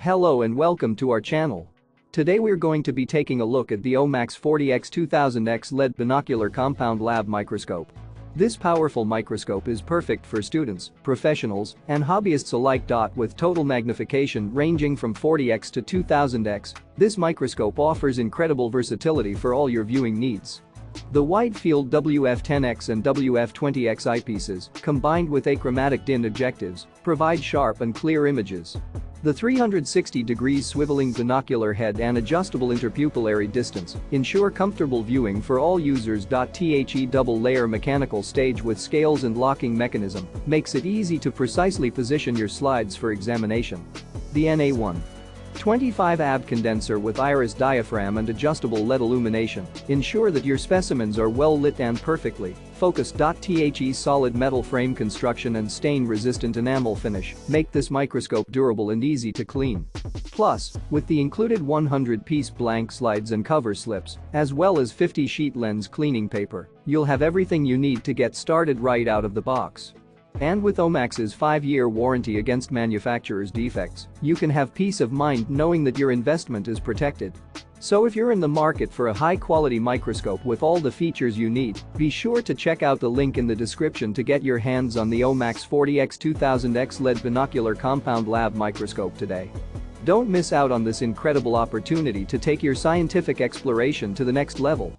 Hello and welcome to our channel. Today we're going to be taking a look at the OMAX 40X-2000X LED binocular compound lab microscope. This powerful microscope is perfect for students, professionals, and hobbyists alike. With total magnification ranging from 40x to 2000x, this microscope offers incredible versatility for all your viewing needs. The wide-field WF10X and WF20X eyepieces, combined with achromatic DIN objectives, provide sharp and clear images. The 360 degrees swiveling binocular head and adjustable interpupillary distance ensure comfortable viewing for all users. The double-layer mechanical stage with scales and locking mechanism makes it easy to precisely position your slides for examination. The NA1 25 AB condenser with iris diaphragm and adjustable LED illumination ensure that your specimens are well lit and perfectly focused. The solid metal frame construction and stain-resistant enamel finish make this microscope durable and easy to clean. Plus, with the included 100-piece blank slides and cover slips, as well as 50-sheet lens cleaning paper, you'll have everything you need to get started right out of the box. And with OMAX's 5-year warranty against manufacturer's defects, you can have peace of mind knowing that your investment is protected. So if you're in the market for a high-quality microscope with all the features you need, be sure to check out the link in the description to get your hands on the OMAX 40X-2000X LED binocular compound lab microscope today. Don't miss out on this incredible opportunity to take your scientific exploration to the next level.